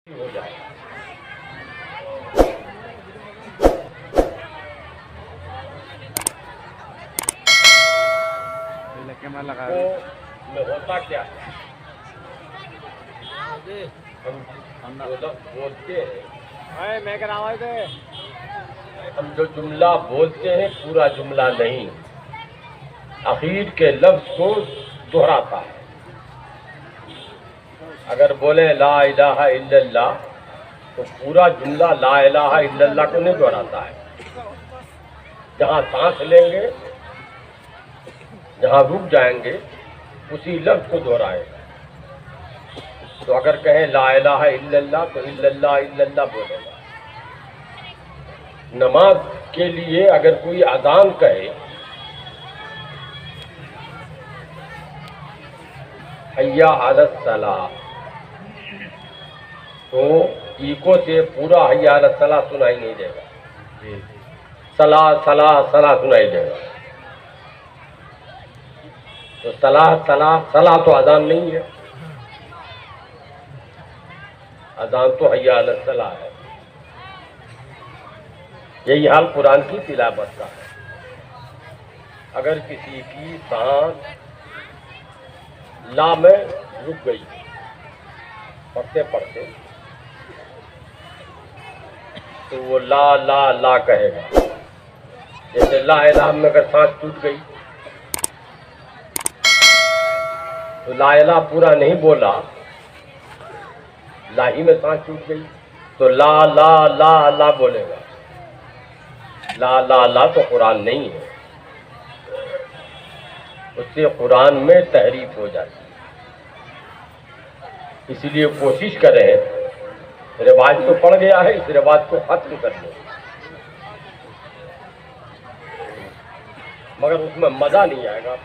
ہو جائے میں ہوتا کیا ہے ہم جو لفظ بولتے ہیں ہم جو جملہ بولتے ہیں پورا جملہ نہیں اخیر کے لفظ کو دہراتا ہے. اگر بولیں لا الہ الا اللہ تو پورا جملہ لا الہ الا اللہ کو نہیں دہراتا ہے. جہاں سانس لیں گے جہاں رک جائیں گے اسی لفظ کو دہرائے. تو اگر کہیں لا الہ الا اللہ تو الا اللہ بولے گا. نماز کے لیے اگر کوئی اذان کہے حی علی الصلاۃ تو ایکو سے پورا حی علی الصلاۃ سنائی نہیں دے گا. صلاح صلاح صلاح سنائی دے گا. تو صلاح صلاح صلاح تو اذان نہیں ہے. اذان تو حی علی الصلاۃ ہے. یہی حال قرآن کی تلاوت کا ہے. اگر کسی کی سانس لا میں رک گئی پڑھتے پڑھتے تو وہ لا لا لا کہے گا. جیسے لا الہ میں اگر سانس ٹوٹ گئی تو لا الہ پورا نہیں بولا, لا ہی میں سانس ٹوٹ گئی تو لا لا لا لا بولے گا. لا لا لا تو قرآن نہیں ہے. اس سے قرآن میں تحریف ہو جاتی ہے. اسی لیے کوشش کریں, رواج تو پڑ گیا ہے, اس رواج کو ختم کر لیں. مگر اس میں مزہ نہیں آئے گا.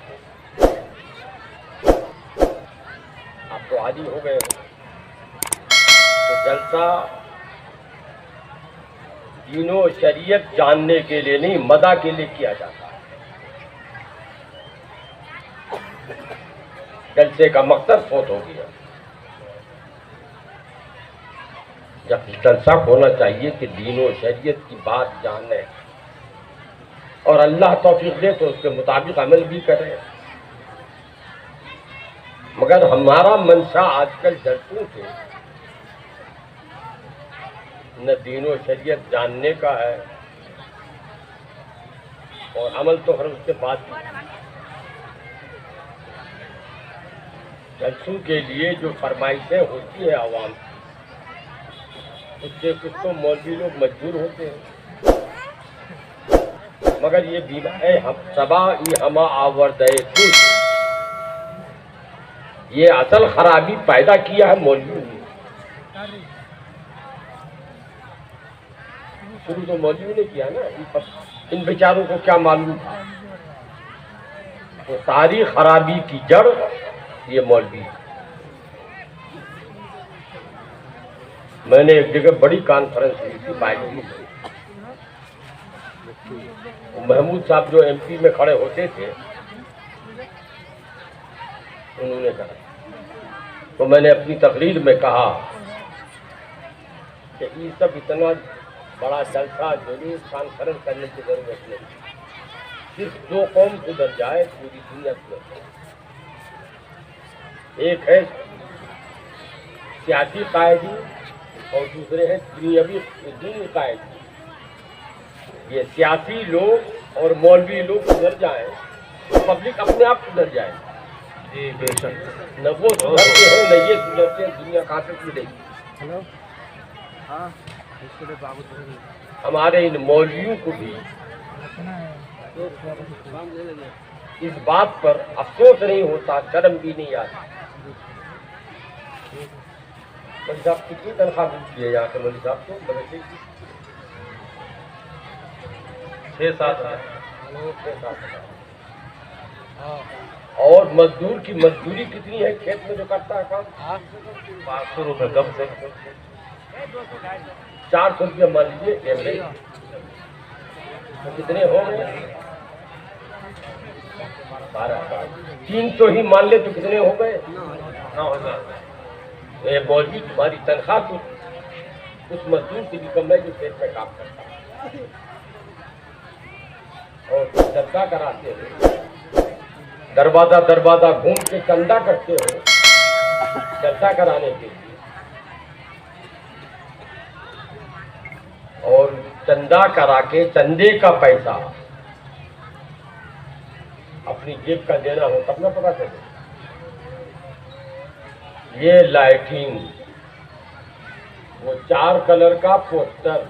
آپ تو عادی ہو گئے ہو. تو جلسہ دین و شریعت جاننے کے لیے نہیں, مزہ کے لیے کیا جاتا ہے. جلسے کا مقصد فوت ہو گیا. جب جلسہ ہونا چاہیے کہ دین و شریعت کی بات جانے اور اللہ توفیق دے تو اس کے مطابق عمل بھی کرے. مگر ہمارا منشا آج کل جلسوں سے نہ دین و شریعت جاننے کا ہے اور عمل تو ہر اس کے بعد بھی. جلسوں کے لیے جو فرمائشیں ہوتی ہیں عوام کی, اس سے کچھ تو مولوی لوگ مجبور ہوتے ہیں. مگر یہ بیمار ہم سبا ہما آوردے کچھ, یہ اصل خرابی پیدا کیا ہے مولویوں نے. شروع تو مولویوں نے کیا نا, ان بیچاروں کو کیا معلوم تھا. تو ساری خرابی کی جڑ یہ مولوی. میں نے ایک جگہ بڑی کانفرنس ہوئی تھی بائیجی میں. محمود صاحب جو ایم پی میں کھڑے ہوتے تھے انہوں نے کہا, تو میں نے اپنی تقریر میں کہا کہ یہ سب اتنا بڑا جلسہ جلوس کانفرنس کرنے کی ضرورت نہیں. صرف دو قوم سدھر جائے پوری دنیا سدھر جائے. ایک ہے سیاسی قائدی اور دوسرے ہیں دنیاوی دینی قائدی. یہ سیاسی لوگ اور مولوی لوگ سدھر جائیں تو پبلک اپنے آپ سدھر جائے. جی بے شک. نہ وہ سدھرتے ہیں نہ یہ سدھرتے ہیں, دنیا کہاں سے سدھرے گی. ہمارے ان مولویوں کو بھی اس بات پر افسوس نہیں ہوتا, شرم بھی نہیں آتی. مولوی صاحب کتنی تنخواہ ملتی ہے یہاں کے مولوی صاحب کو مدرسے کی؟ 6-7 ہزار. اور مزدور کی مزدوری کتنی ہے کھیت میں جو کرتا ہے کام؟ 500 روپے کم سے کم. 400 روپیہ مان لیجیے تو کتنے ہو گئے؟ 300 ہی مان لے تو کتنے ہو گئے؟ 9,000. یہ مولوی تمہاری تنخواہ کو اس مزدور سے بھی کم ہے جو کھیت میں کام کرتا ہے. اور چندہ کراتے ہو, دروازہ دروازہ گھوم کے چندہ کرتے ہو چندہ کرانے کے لیے, اور چندہ کرا کے چندے کا پیسہ اپنی جیب کا دینا ہو تب نہ پتا چلے. یہ لائٹنگ, وہ 4 کلر کا پوسٹر,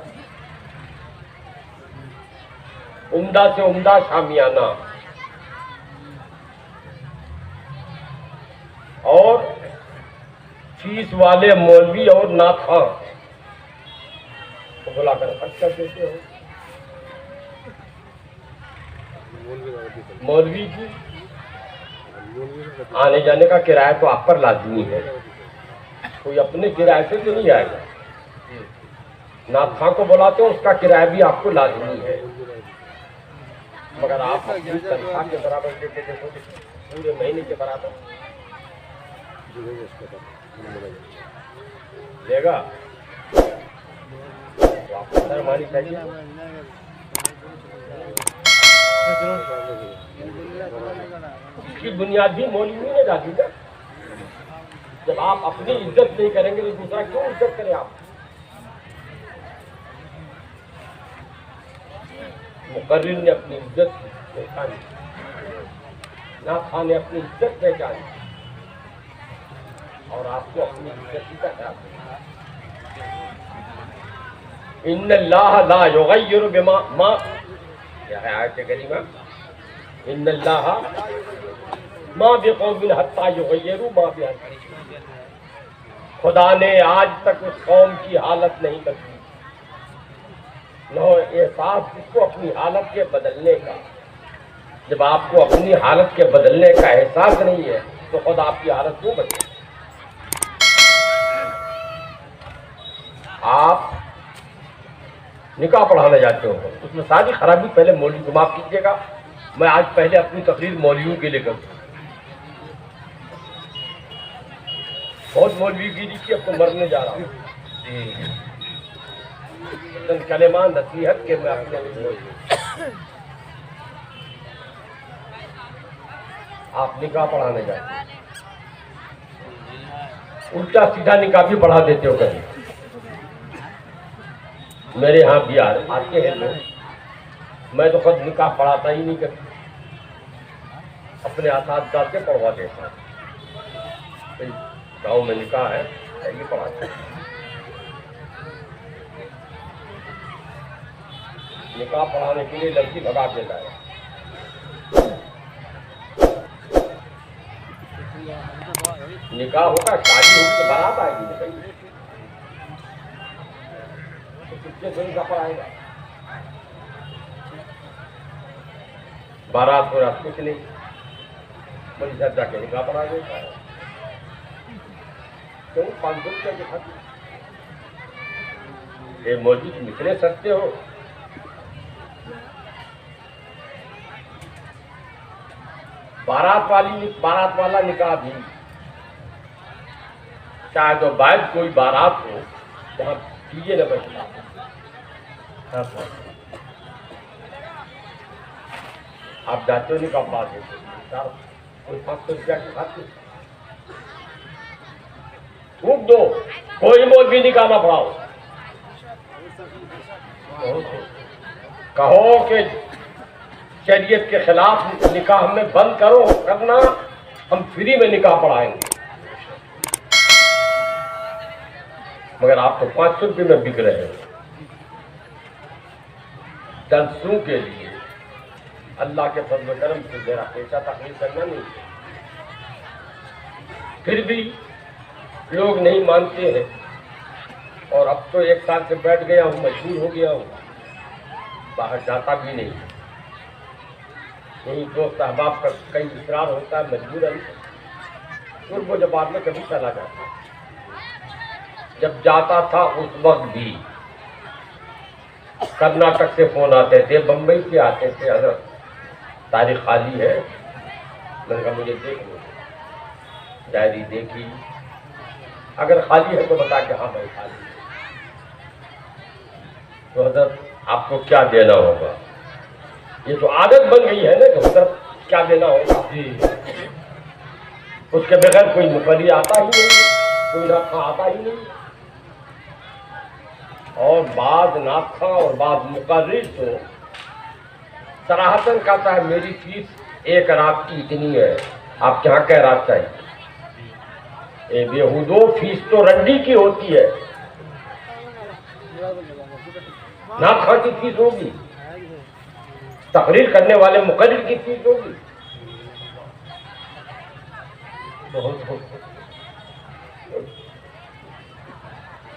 عمدہ سے عمدہ شامیانہ, اور فیس والے مولوی اور ناتھاں کو بلا کر خرچ کر دیتے ہو. مولوی کی آنے جانے کا کرایہ تو آپ پر لازمی ہے, کوئی اپنے کرایے سے تو نہیں آئے گا. ناتھاں کو بلاتے ہو اس کا کرایہ بھی آپ کو لازمی ہے, مگر آپ اپنی تنخواہ کے برابر دیتے دیکھو پورے مہینے کے برابر لے گا تو آپ کو شرم آنی چاہیے. اس کی بنیاد بھی مولوی نے ڈالی نا. جب آپ اپنی عزت نہیں کریں گے تو دوسرا کیوں عزت کرے. آپ مقرر نے اپنی عزت پہچانی, ناتھاں نے اپنی عزت پہچانی, اور آپ کو اپنی عزت کا خیال رکھنا. ان اللہ لا یغیر بما ما کیا ہے آیت کریمہ, ان اللہ ما بقوم حتی یغیروا ما بانفسہم. خدا نے آج تک اس قوم کی حالت نہیں بدلی, نہ ہو احساس اس کو اپنی حالت کے بدلنے کا. جب آپ کو اپنی حالت کے بدلنے کا احساس نہیں ہے تو خود آپ کی حالت کیوں بدلے. آپ نکاح پڑھانے جاتے ہو, اس میں ساری خرابی پہلے مولوی کو معاف کیجیے گا. میں آج پہلے اپنی تقریر مولویوں کے لیے کروں. بہت مولوی گیری کی, اب تو مرنے جا رہا ہوں. کلمہ نصیحت کے میں اپنے آپ نکاح پڑھانے جاتے ہیں, الٹا سیدھا نکاح بھی پڑھا دیتے ہو کبھی. میرے ہاں بھی آتے ہیں لوگ, میں تو خود نکاح پڑھاتا ہی نہیں کرتا, اپنے اساتذہ سے پڑھوا دیتا ہوں. گاؤں میں نکاح ہے یہ پڑھاتا ہوں. نکاح پڑھانے کے لیے لڑکی بھگا دیتا ہے. نکاح ہوگا, شادی ہوگی تو بارات آئے گی. کتنے دن کا پڑھائے گا, بارات ہو رہا کچھ نہیں, بڑی جا کے نکاح پڑھا دیتا ہے. کیوں 500 روپئے کے خرچ. یہ مولوی تم اتنے سستے ہو. بارات والا نکاح بھی چاہے تو بعد کوئی بارات ہو جہاں ڈیجے نہ بجتا, آپ جاتے ہو نکاح پڑھا دیتے ہو, کوئی 500 روپیہ کی خاطر تھوک دو, کوئی مولوی نکاح نہ پڑھاؤ. کہو کہ شریعت کے خلاف نکاح ہمیں بند کرنا, ہم فری میں نکاح پڑھائیں گے. مگر آپ تو 500 روپے میں بک رہے ہیں. جلسوں کے لیے اللہ کے فضل و کرم سے میرا پیسہ تقریر کرنا نہیں ہے. پھر بھی لوگ نہیں مانتے ہیں, اور اب تو 1 سال سے بیٹھ گیا ہوں, مجبور ہو گیا ہوں, باہر جاتا بھی نہیں. یہی دوست احباب کا کئی اصرار ہوتا ہے مجبوراً, پھر وہ جب بعد میں کبھی چلا جاتا. جب جاتا تھا اس وقت بھی کرناٹک سے فون آتے تھے, بمبئی سے آتے تھے, حضرت تاریخ خالی ہے. میں نے کہا مجھے دیکھ لو. ڈائری دیکھی, اگر خالی ہے تو بتا کہ ہاں بھائی خالی ہے. تو حضرت آپ کو کیا دینا ہوگا؟ یہ تو عادت بن گئی ہے نا کہ حضرت کیا دینا ہوگا، اس کے بغیر کوئی مقرری آتا ہی نہیں، کوئی ناخواں آتا ہی نہیں. اور بعض ناخواں اور بعض مقرر تو صراحتاً کہتا ہے میری فیس ایک رات کی اتنی ہے، آپ کہاں کہہ رات چاہیے؟ بےہودو فیس تو رنڈی کی ہوتی ہے، ناخواں کی فیس ہوگی، تقریر کرنے والے مقرر کی فیس ہوگی.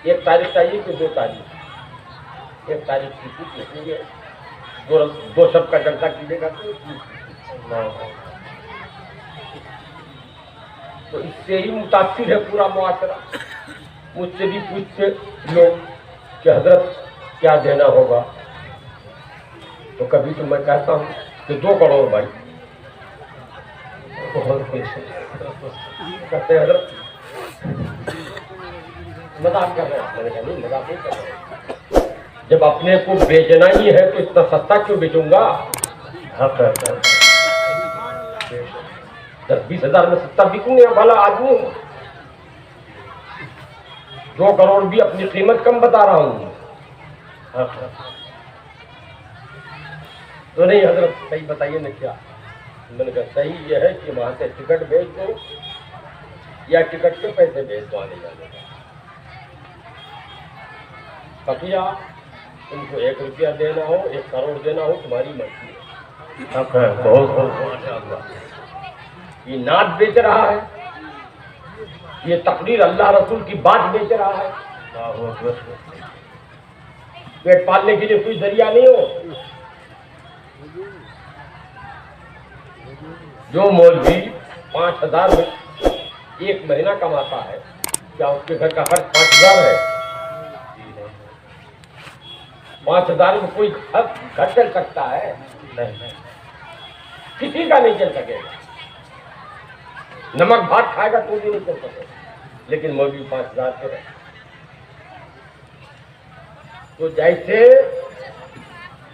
ایک تاریخ چاہیے کہ 2 تاریخ؟ 1 تاریخ کی فیس لکھیں گے، 2 شب کا جلسہ کیجیے گا تو اس سے ہی متاثر ہے پورا معاشرہ. مجھ سے بھی پوچھتے لوگ کہ حضرت کیا دینا ہوگا، تو کبھی تو میں کہتا ہوں کہ 2 کروڑ بھائی. کہتے ہیں حضرت مذاق کر رہے ہیں. میں نے کہا نہیں مذاق نہیں کر رہے، جب اپنے کو بیچنا ہی ہے تو اتنا سستا کیوں بیچوں گا؟ 10-20 ہزار میں سستا بکوں گا، بھلا آدمی ہوں. 2 کروڑ بھی اپنی قیمت کم بتا رہا ہوں. تو نہیں حضرت صحیح بتائیے نا کیا؟ میں نے کہا صحیح یہ ہے کہ وہاں سے ٹکٹ بھیج دو یا ٹکٹ کے پیسے بھیج دو آنے جانے کا. بقیہ تم کو 1 روپیہ دینا ہو 1 کروڑ دینا ہو تمہاری مرضی ہے. بہت ماشاء اللہ. یہ نعت بیچ رہا ہے، یہ تقریر اللہ رسول کی بات بیچ رہا ہے. پیٹ پالنے کے لیے کوئی ذریعہ نہیں ہو. جو مولوی 5,000 میں 1 مہینہ کماتا ہے، کیا اس کے گھر کا خرچ 5,000 ہے؟ 5,000 میں کوئی گھر چل سکتا ہے؟ نہیں، کسی کا نہیں چل سکے گا. نمک بھات کھائے گا تو بھی نہیں چل سکے گا. لیکن مولوی 5,000 کے رہے. تو جیسے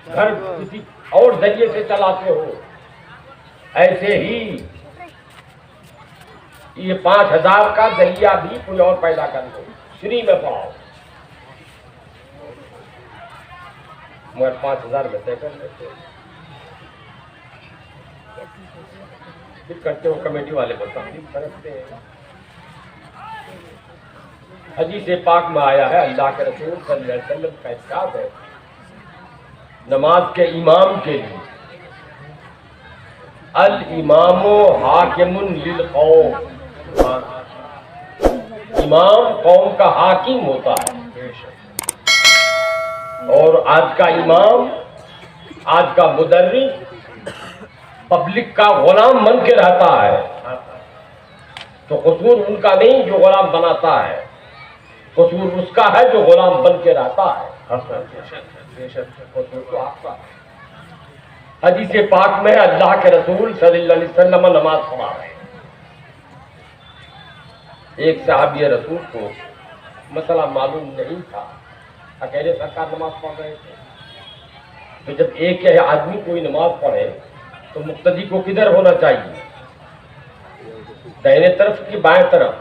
گھر کسی اور ذریعے سے چلاتے ہو، ایسے ہی یہ 5,000 کا ذریعہ بھی کوئی اور پیدا کر دو، فری میں پڑھاؤ. مگر 5,000 میں طے کر لیتے پھر کرتے ہو. کمیٹی والے بتا سمجھتے ہیں. حدیث پاک میں آیا ہے، اللہ کے رسول صلی اللہ علیہ وسلم کا ارشاد ہے نماز کے امام کے لیے الامام حاکم للقوم، امام قوم کا حاکم ہوتا ہے. اور آج کا امام، آج کا مدرس پبلک کا غلام بن کے رہتا ہے. تو قصور ان کا نہیں جو غلام بناتا ہے، قصور اس کا ہے جو غلام بن کے رہتا ہے. قصور تو آپ کا. حدیث پاک میں اللہ کے رسول صلی اللہ علیہ وسلم نماز پڑھا رہے ہیں. ایک صحابی رسول کو مسئلہ معلوم نہیں تھا، اکیلے سرکار نماز پڑھ رہے تھے. تو جب ایک آدمی کوئی نماز پڑھے تو مقتدی کو کدھر ہونا چاہیے؟ دائیں طرف کی بائیں طرف؟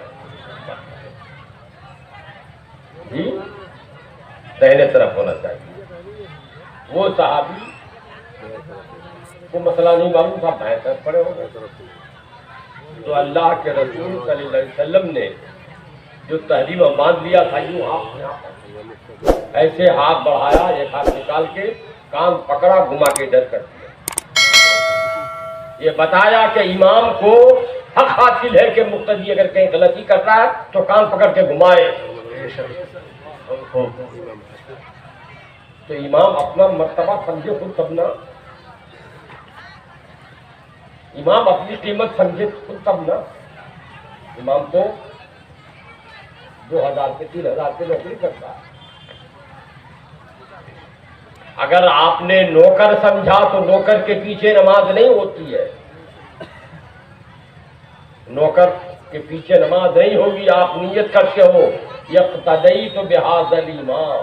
جی دائیں طرف ہونا چاہیے. وہ صحابی کو مسئلہ نہیں معلوم تھا، بائیں طرف پڑے ہو گئے. تو اللہ کے رسول صلی اللہ علیہ وسلم نے جو تحریم باندھ لیا تھا، یوں ہاتھ ایسے ہاتھ بڑھایا، ایک ہاتھ نکال کے کان پکڑا، گھما کے ادھر کر دیا. یہ بتایا کہ امام کو حق حاصل ہے کہ مقتدی اگر کہیں غلطی کر رہا ہے تو کان پکڑ کے گھمائے. تو امام اپنا مرتبہ سمجھے خود تب نا، امام اپنی قیمت سمجھے خود تب نا. امام تو 2,000 سے 3,000 سے نوکری کرتا ہے. اگر آپ نے نوکر سمجھا تو نوکر کے پیچھے نماز نہیں ہوتی ہے. نوکر کے پیچھے نماز نہیں ہوگی. آپ نیت کرتے ہو یقتدیت بہذا الامام،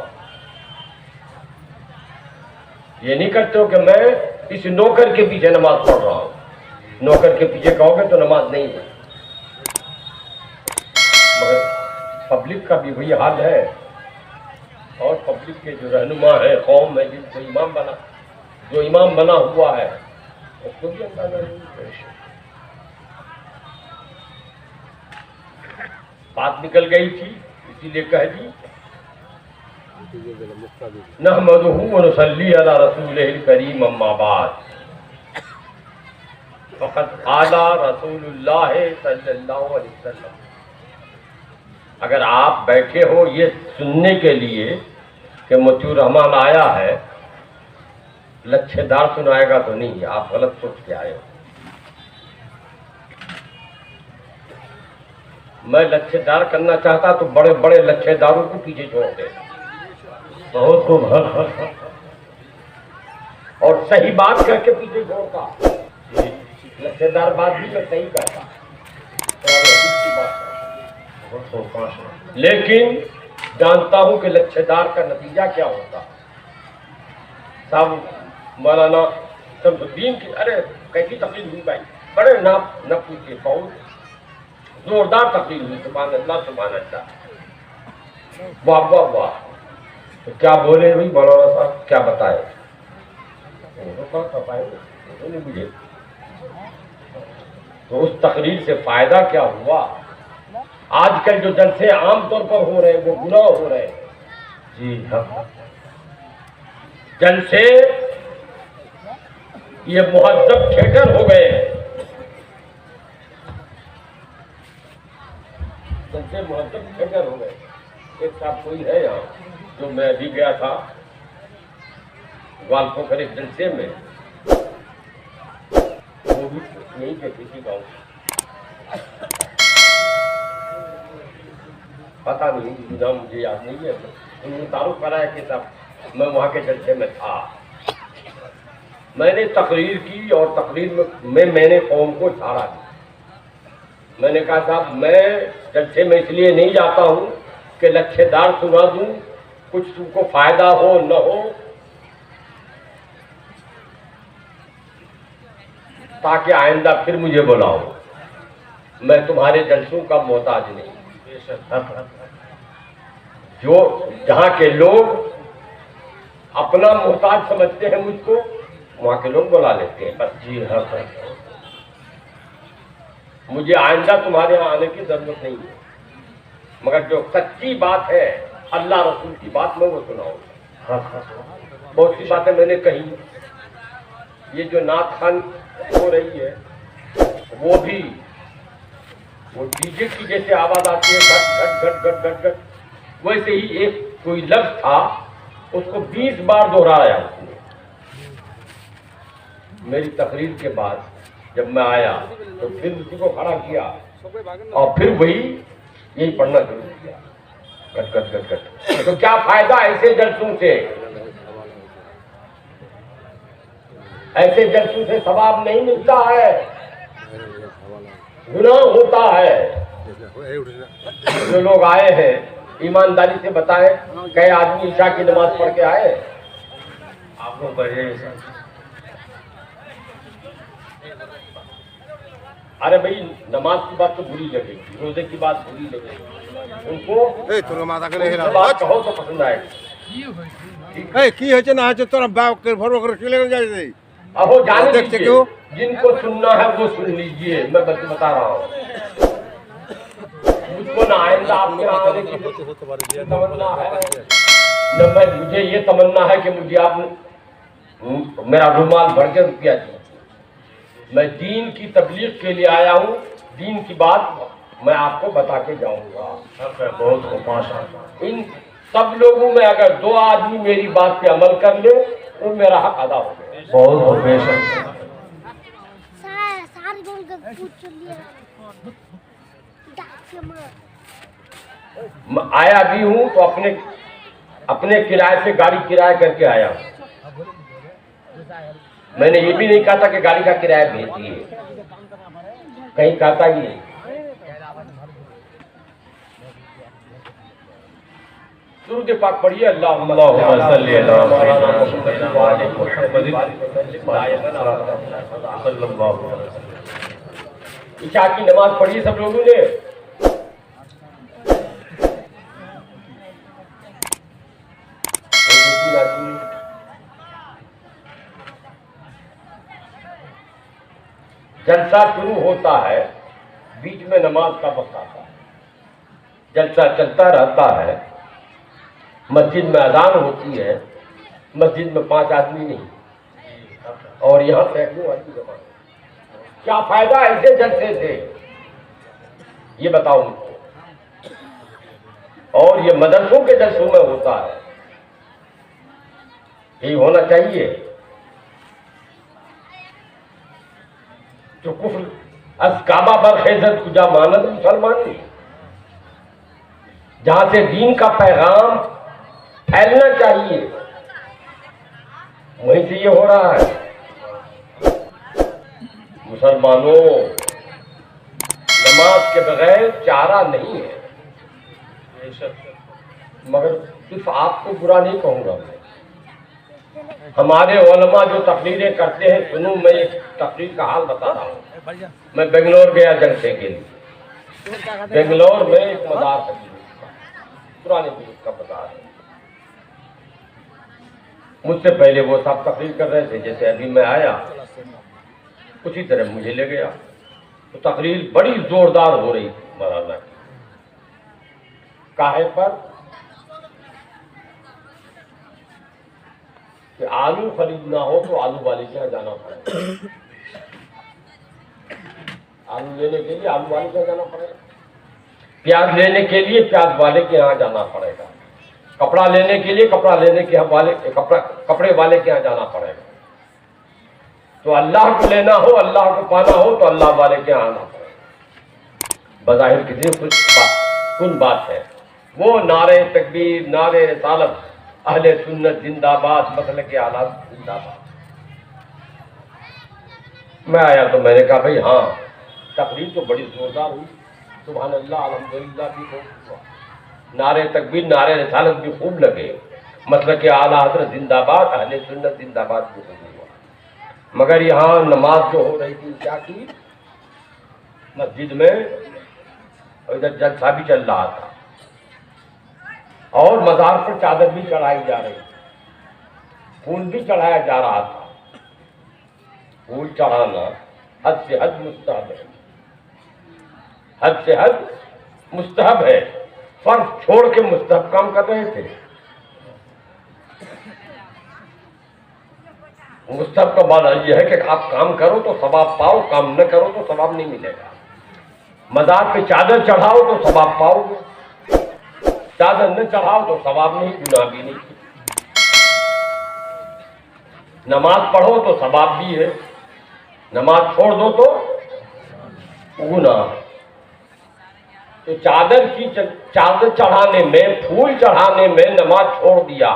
یہ نہیں کرتے ہو کہ میں اس نوکر کے پیچھے نماز پڑھ رہا ہوں. نوکر کے پیچھے کہو گے تو نماز نہیں ہے. مگر پبلک کا بھی وہی حال ہے. اور پبلک کے جو رہنما ہے، قوم ہے، جن کو جو امام بنا ہوا ہے، اس کو بھی اندازہ نہیں ہے. بات نکل گئی تھی، اسی لیے کہہ دی. نحمدہ ونصلی علی رسولہ الکریم، اما بعد، فقد قال رسول اللہ صلی اللہ علیہ وسلم. اگر آپ بیٹھے ہو یہ سننے کے لیے کہ مطیع الرحمان آیا ہے، لچھے دار سنائے گا تو نہیں، آپ غلط سوچ کے آئے ہو. میں لچھے دار کرنا چاہتا تو بڑے بڑے لچھے داروں کو پیچھے چھوڑ دے. بہت خوب. اور صحیح بات کر کے پیچھے چھوڑتا. لچھے دار بات بھی میں صحیح کرتا، لیکن جانتا ہوں کہ لچھے دار کا نتیجہ کیا ہوتا. صاحب مولانا شمس الدین کی ارے کیسی تقریر ہوئی بھائی، بڑے نہ پوچھیے، بہت زوردار تقریر ہوئی. سبحان اللہ سبحان اللہ، واہ واہ واہ. تو کیا بولے بھائی مولانا صاحب، کیا بتائے؟ مجھے تو اس تقریر سے فائدہ کیا ہوا؟ آج کل جو جلسے عام طور پر ہو رہے ہیں وہ گناہ ہو رہے ہیں. جی ہاں، جلسے یہ مہذب تھیٹر ہو گئے ہیں. جلسے مہذب تھیٹر ہو گئے. ایک صاحب کوئی ہے یہاں جو میں ابھی گیا تھا گوالپوکھر ایک جلسے میں، وہ بھی یہیں پہ کسی گاؤں، پتہ نہیں نام مجھے یاد نہیں ہے. انہوں نے تعارف کرایا کہ صاحب میں وہاں کے جلسے میں تھا. میں نے تقریر کی اور تقریر میں نے قوم کو اشارہ دیا. میں نے کہا صاحب میں جلسے میں اس لیے نہیں جاتا ہوں کہ لچھے دار سنا دوں، کچھ تم کو فائدہ ہو نہ ہو، تاکہ آئندہ پھر مجھے بلاؤ. میں تمہارے جلسوں کا محتاج نہیں. جو جہاں کے لوگ اپنا محتاج سمجھتے ہیں مجھ کو، وہاں کے لوگ بلا لیتے ہیں بس. جی ہاں، مجھے آئندہ تمہارے یہاں آنے کی ضرورت نہیں ہے. مگر جو سچی بات ہے، اللہ رسول کی بات میں وہ سناؤں. بہت سی باتیں میں نے کہی. یہ جو نعت خوان ہو رہی ہے وہ بھی وہ ڈی جے کی جیسے آواز آتی ہے، گھٹ گھٹ گھٹ گھٹ گھٹ، ویسے ہی ایک کوئی لفظ تھا اس کو 20 بار دہرایا اس نے. میری تقریر کے بعد جب میں آیا تو پھر اسی کو کھڑا کیا اور پھر وہی یہی پڑھنا شروع کیا، گٹ گٹ گٹ گٹ. تو کیا فائدہ ایسے جلسوں سے؟ ایسے جلسوں سے ثواب نہیں ملتا ہے، گناہ ہوتا ہے. جو لوگ آئے ہیں ایمانداری سے بتائیں، کئی آدمی عشاء کی نماز پڑھ کے آئے؟ آپ کو پڑھے؟ ارے بھائی نماز کی بات تو بری لگے گی، روزے کی بات بری لگے گی، ان کو بات کہو تو پسند آئے گی. اب وہ جانے دیجیے، جن کو سننا ہے وہ سن لیجیے. میں بس بتا رہا ہوں، مجھ کو نہ آئندہ آپ کے آنے کی تمنا ہے، نہ مجھے یہ تمنا ہے کہ مجھے آپ میرا رومال بھر کے روپیہ دیجیے. میں دین کی تبلیغ کے لیے آیا ہوں، دین کی بات میں آپ کو بتا کے جاؤں گا. بہت ان سب لوگوں میں اگر 2 آدمی میری بات پہ عمل کر لے تو میرا حق ادا ہو گیا. بہت بے شک. آیا بھی ہوں تو اپنے کرائے سے گاڑی کرایہ کر کے آیا ہوں. میں نے یہ بھی نہیں کہا تھا کہ گاڑی کا کرایہ بھیج دیے، کہیں کہتا ہی نہیں. درود پاک پڑھیے اللہم صلی علی مولانا محمد محمد صلی اللہ علیہ وسلم. عشاء کی نماز پڑھی سب لوگوں نے؟ جلسہ شروع ہوتا ہے، بیچ میں نماز کا وقت آتا ہے، جلسہ چلتا رہتا ہے، مسجد میں اذان ہوتی ہے، مسجد میں 5 آدمی نہیں اور یہاں سینکڑوں آدمی جمع ہے. کیا فائدہ ایسے جلسے سے؟ یہ بتاؤ مجھ کو. اور یہ مدرسوں کے جلسوں میں ہوتا ہے، یہی ہونا چاہیے. جو کفر از کعبہ برخیزت کجا ماند مسلمانی، جہاں سے دین کا پیغام پھیلنا چاہیے وہیں سے یہ ہو رہا ہے. مسلمانوں، نماز کے بغیر چارہ نہیں ہے. مگر صرف آپ کو برا نہیں کہوں گا میں. ہمارے علماء جو تقریریں کرتے ہیں، سنوں میں ایک تقریر کا حال بتا رہا ہوں. میں بنگلور گیا جلسے کے لیے. بنگلور میں ایک مزار ہے، پرانے بزرگ کا مزار ہے. مجھ سے پہلے وہ صاحب تقریر کر رہے تھے، جیسے ابھی میں آیا اسی طرح مجھے لے گیا. تو تقریر بڑی زوردار ہو رہی تھی مولانا کی. کاہے پر کہ آلو خریدنا ہو تو آلو والے کے یہاں جانا پڑے گا. آلو لینے کے لیے آلو والے کے یہاں جانا پڑے گا. پیاز لینے کے لیے پیاز والے کے یہاں جانا پڑے گا. کپڑا لینے کے لیے کپڑے والے کے یہاں جانا پڑے گا. تو اللہ کو لینا ہو، اللہ کو پانا ہو تو اللہ والے کے یہاں آنا پڑے گا. بظاہر کتنی کن بات ہے. وہ نعرے تکبیر، نعرے رسالت، اہل سنت زندہ باد، مسلک کے آلات زندہ باد. میں آیا تو میں نے کہا بھائی ہاں تقریر تو بڑی زوردار ہوئی، سبحان اللہ الحمدللہ بھی خوب ہوا، نعرے تکبیر نعرے رسالت بھی خوب لگے، مسلک کے اعلیٰ حضرت زندہ باد، اہل سنت زندہ باد بھی خوب ہوا. مگر یہاں نماز جو ہو رہی تھی کیا کی مسجد میں، اور ادھر جلسہ بھی چل رہا تھا اور مزار پر چادر بھی چڑھائی جا رہی تھی، پھول بھی چڑھایا جا رہا تھا. پھول چڑھانا حد سے حد مستحب ہے، حد سے حد مستحب ہے. فرض چھوڑ کے مستحب کام کر رہے تھے. مستحب کا معنی یہ ہے کہ آپ کام کرو تو ثواب پاؤ، کام نہ کرو تو ثواب نہیں ملے گا. مزار پہ چادر چڑھاؤ تو ثواب پاؤ گے، چادر نہ چڑھاؤ تو ثواب نہیں، گناہ بھی نہیں. نماز پڑھو تو ثواب بھی ہے، نماز چھوڑ دو تو گناہ. تو چادر چڑھانے میں، پھول چڑھانے میں نماز چھوڑ دیا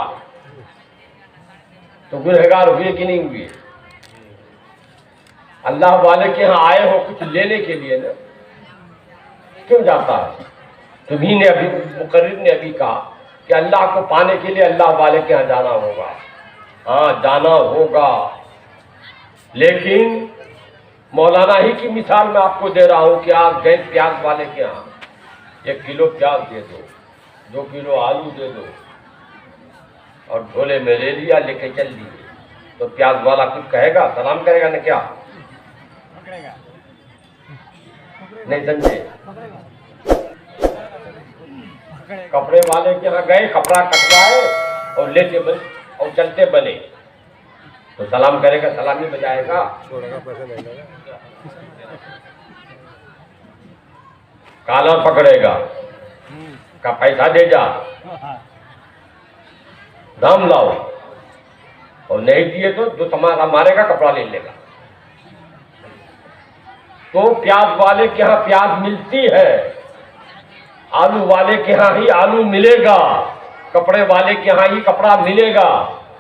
تو گنہگار ہوئے کہ نہیں ہوئے؟ اللہ والے کے ہاں آئے ہو کچھ لینے کے لیے نا، کیوں جاتا ہے؟ تمہیں نے ابھی مقرر نے ابھی کہا کہ اللہ کو پانے کے لیے اللہ والے کے ہاں جانا ہوگا. ہاں جانا ہوگا، لیکن مولانا ہی کی مثال میں آپ کو دے رہا ہوں کہ آپ گئے پیاز والے کے ہاں، 1 کلو پیاز دے دو، 2 کلو آلو دے دو، اور جھولے میں لے لیا، لے کے چل لیے. تو پیاز والا کچھ کہے گا؟ سلام کرے گا نہ کیا؟ نہیں سمجھے؟ کپڑے والے کے یہاں گئے، کپڑا کٹوائے اور لیتے بنے اور چلتے بنے تو سلام کرے گا، سلامی بجائے گا؟ کالر پکڑے گا کا پیسہ دے جا، دام لاؤ، اور نہیں دیے تو جو تمہارا مارے گا کپڑا لے لے گا. تو پیاز والے کے ہاں پیاز ملتی ہے، آلو والے کے ہاں ہی آلو ملے گا، کپڑے والے کے ہاں ہی کپڑا ملے گا،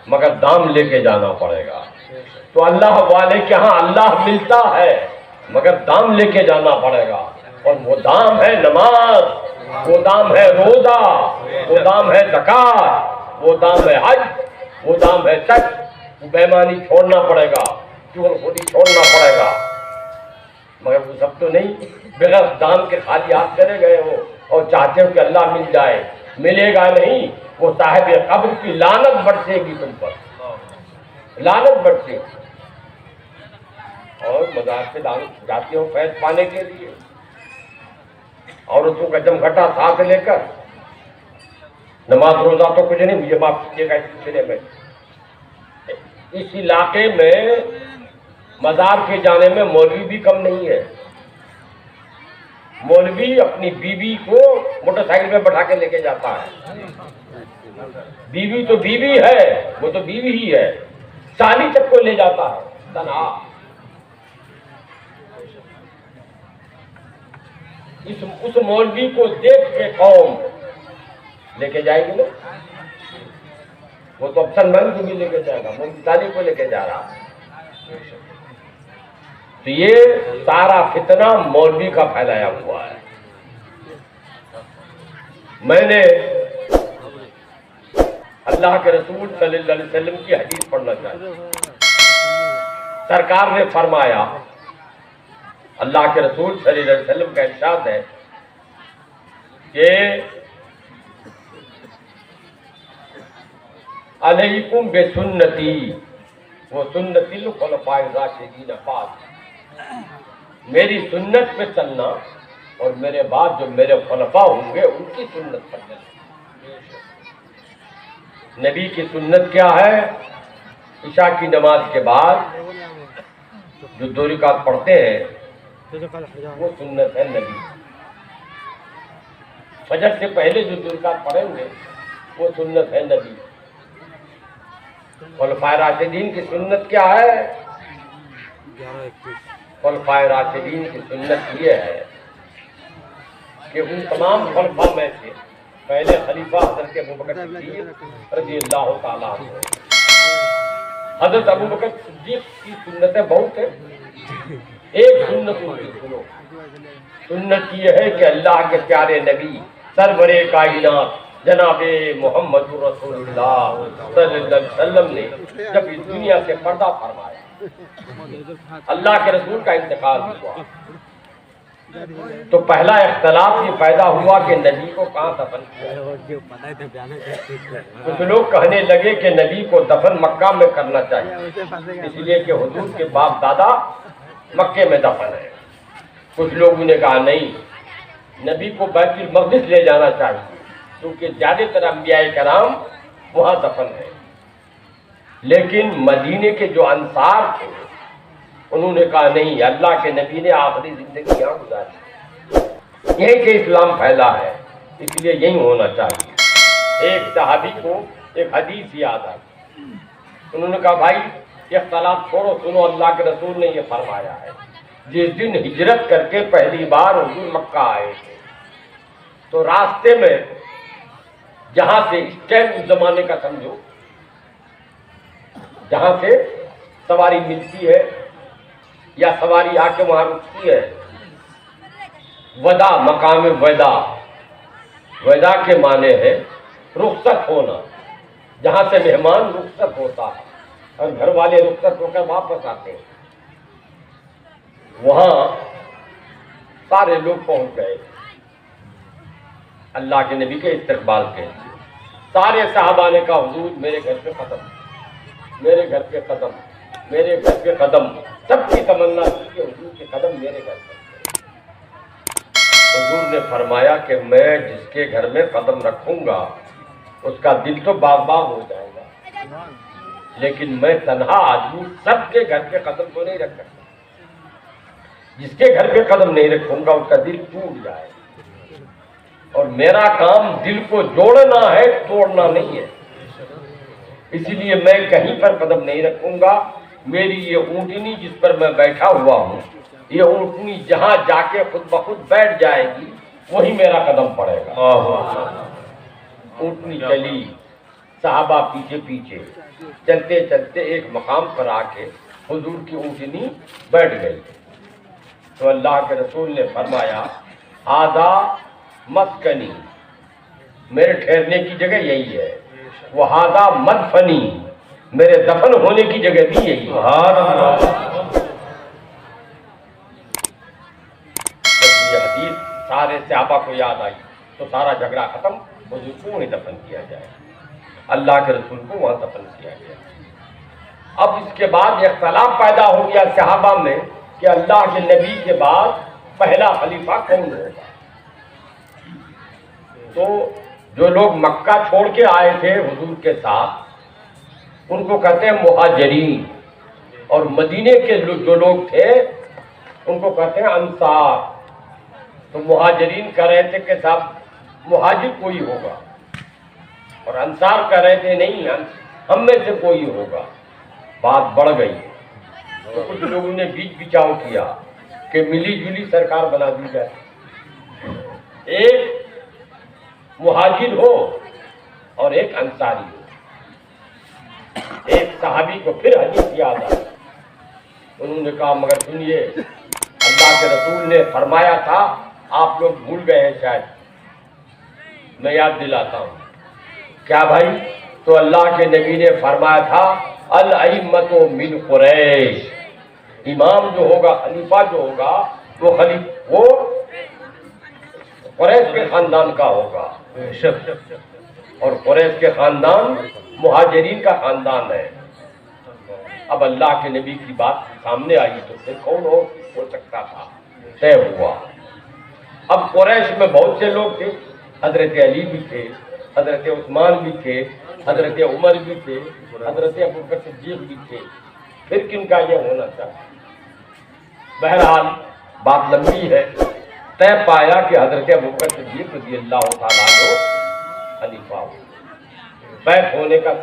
مگر دام لے کے جانا پڑے گا. تو اللہ والے کے ہاں اللہ ملتا ہے مگر دام لے کے جانا پڑے گا، اور وہ دام ہے نماز، وہ دام ہے روزہ، وہ دام ہے زکات، وہ دام ہے حج، وہ دام ہے سچ، وہ بےمانی چھوڑنا پڑے گا، چغل خوری چھوڑنا پڑے گا، مگر وہ سب تو نہیں بغیر دام کے خالی ہاتھ چلے گئے ہو اور چاہتے ہو کہ اللہ مل جائے، ملے گا نہیں، وہ صاحب قبر کی لعنت برسے گی تم پر، لعنت برسے گی۔ اور مزار سے جاتے ہو فیض پانے کے لیے، عورتوں کا جمگھٹا ساتھ لے کر، نماز روزہ تو کچھ نہیں، مجھے معاف کیجیے گا اس سلسلے میں، اس علاقے میں مزار کے جانے میں مولوی بھی کم نہیں ہے۔ مولوی اپنی بیوی کو موٹر سائیکل میں بٹھا کے لے کے جاتا ہے، بیوی تو بیوی ہے، وہ تو بیوی ہی ہے، سالی تک کو لے جاتا ہے تنہا۔ اس مولوی کو دیکھ کے قوم لے کے جائے گی نا، وہ تو افسر مند کو بھی لے کے جائے گا، مولوی سالی کو لے کے جا رہا۔ تو یہ سارا فتنہ مولوی کا پھیلایا ہوا ہے۔ میں نے اللہ کے رسول صلی اللہ علیہ وسلم کی حدیث پڑھنا چاہتا ہوں۔ سرکار نے فرمایا، اللہ کے رسول صلی اللہ علیہ وسلم کا ارشاد ہے کہ علیکم بسنتی وہ سنتی الخلفاء الراشدین پاک، میری سنت پہ چلنا اور میرے بعد جو میرے خلفاء ہوں گے ان کی سنت پر چلنا۔ نبی کی سنت کیا ہے؟ عشاء کی نماز کے بعد جو 2 رکعت پڑھتے ہیں وہ سنت ہے نبی۔ فجر سے پہلے جو 2 رکعت پڑھیں گے وہ سنت ہے نبی۔ خلفائے راشدین کی سنت کیا ہے؟ خلفائے راشدین کی سنت یہ ہے کہ ان تمام خلفاء میں سے پہلے خلیفہ حضرت ابوبکر صدیق رضی اللہ تعالیٰ عنہ، حضرت ابوبکر صدیق کی سنتیں بہت ہیں، ایک سنت ان کی سنو۔ سنت یہ ہے کہ اللہ کے پیارے نبی سرور کائنات جناب محمد رسول اللہ صلی اللہ علیہ وسلم نے جب اس دنیا سے پردہ فرمایا، اللہ کے رسول کا انتقال ہوا، تو پہلا اختلاف یہ پیدا ہوا کہ نبی کو کہاں دفن کیا۔ کچھ لوگ کہنے لگے کہ نبی کو دفن مکہ میں کرنا چاہیے، اس لیے کہ حضور کے باپ دادا مکے میں دفن ہے۔ کچھ لوگوں نے کہا نہیں، نبی کو بیت المقدس لے جانا چاہیے کیونکہ زیادہ تر انبیاء کرام وہاں دفن ہیں۔ لیکن مدینے کے جو انصار تھے انہوں نے کہا نہیں، اللہ کے نبی نے آخری زندگی یہاں گزاری، یہیں کہ اسلام پھیلا ہے، اس لیے یہی ہونا چاہیے۔ ایک صحابی کو ایک حدیث یاد آئی، انہوں نے کہا بھائی اختلاف چھوڑو، سنو اللہ کے رسول نے یہ فرمایا ہے، جس دن ہجرت کر کے پہلی بار حضور مکہ آئے تھے تو راستے میں جہاں سے اسٹینڈ اس زمانے کا سمجھو، جہاں سے سواری ملتی ہے یا سواری آ کے وہاں رکتی ہے، ودا، مقام ودا، ودا کے معنی ہے رخصت ہونا، جہاں سے مہمان رخصت ہوتا ہے اور گھر والے رخصت ہو کر واپس آتے ہیں، وہاں سارے لوگ پہنچ گئے اللہ کے نبی کے استقبال کے لیے۔ سارے صحابہ نے کہا حضور میرے گھر پہ قدم، میرے گھر پہ قدم، میرے گھر پہ قدم، سب کی تمنا تھی کہ حضور کے قدم میرے گھر پہ۔ حضور نے فرمایا کہ میں جس کے گھر میں قدم رکھوں گا اس کا دل تو باغ باغ ہو جائے گا، لیکن میں تنہا آدمی سب کے گھر پہ قدم تو نہیں رکھ سکتا، جس کے گھر پہ قدم نہیں رکھوں گا اس کا دل ٹوٹ جائے، اور میرا کام دل کو جوڑنا ہے، توڑنا نہیں ہے، اسی لیے میں کہیں پر قدم نہیں رکھوں گا۔ میری یہ اونٹنی جس پر میں بیٹھا ہوا ہوں، یہ اونٹنی جہاں جا کے خود بخود بیٹھ جائے گی وہی میرا قدم پڑے گا۔ اونٹنی چلی، صحابہ پیچھے پیچھے چلتے چلتے ایک مقام پر آ کے حضور کی اونٹنی بیٹھ گئی، تو اللہ کے رسول نے فرمایا ہذا مسکنی، میرے ٹھہرنے کی جگہ یہی ہے، وہذا مدفنی، میرے دفن ہونے کی جگہ بھی یہی ہے۔ سبحان اللہ۔ جب یہ حدیث سارے صحابہ کو یاد آئی تو سارا جھگڑا ختم، حضور کو وہیں دفن کیا جائے، اللہ کے رسول کو وہاں دفن کیا گیا۔ اب اس کے بعد اختلاف پیدا ہو گیا صحابہ میں کہ اللہ کے نبی کے بعد پہلا خلیفہ کون ہوگا۔ تو جو لوگ مکہ چھوڑ کے آئے تھے حضور کے ساتھ ان کو کہتے ہیں مہاجرین، اور مدینے کے جو لوگ تھے ان کو کہتے ہیں انصار۔ تو مہاجرین کہہ رہے تھے کہ صاحب مہاجر کوئی ہوگا، اور انصار کہہ رہے تھے نہیں ہم میں سے کوئی ہوگا۔ بات بڑھ گئی تو کچھ لوگوں نے بیچ بچاؤ کیا کہ ملی جلی سرکار بنا دی جائے، ایک مہاجر ہو اور ایک انصاری ہو۔ ایک صحابی کو پھر حدیث یاد آئی، انہوں نے کہا مگر سنیے، اللہ کے رسول نے فرمایا تھا، آپ لوگ بھول گئے ہیں شاید، میں یاد دلاتا ہوں۔ کیا بھائی؟ تو اللہ کے نبی نے فرمایا تھا الائمۃ من قریش، امام جو ہوگا، خلیفہ جو ہوگا وہ قریش کے خاندان کا ہوگا، اور قریش کے خاندان مہاجرین کا خاندان ہے۔ اب اللہ کے نبی کی بات سامنے آئی تو پھر کون اور ہو سکتا تھا، طے ہوا۔ اب قریش میں بہت سے لوگ تھے، حضرت علی بھی تھے، حضرت عثمان بھی تھے، حضرت عمر بھی تھے، حضرت ابوبکر صدیق بھی تھے، پھر کن کا یہ ہونا تھا؟ بہرحال بات لمبی ہے، طے پایا کہ حضرت ابوبکر صدیق رضی اللہ تعالیٰ عنہ خلیفہ ہو، بیعت ہونے کا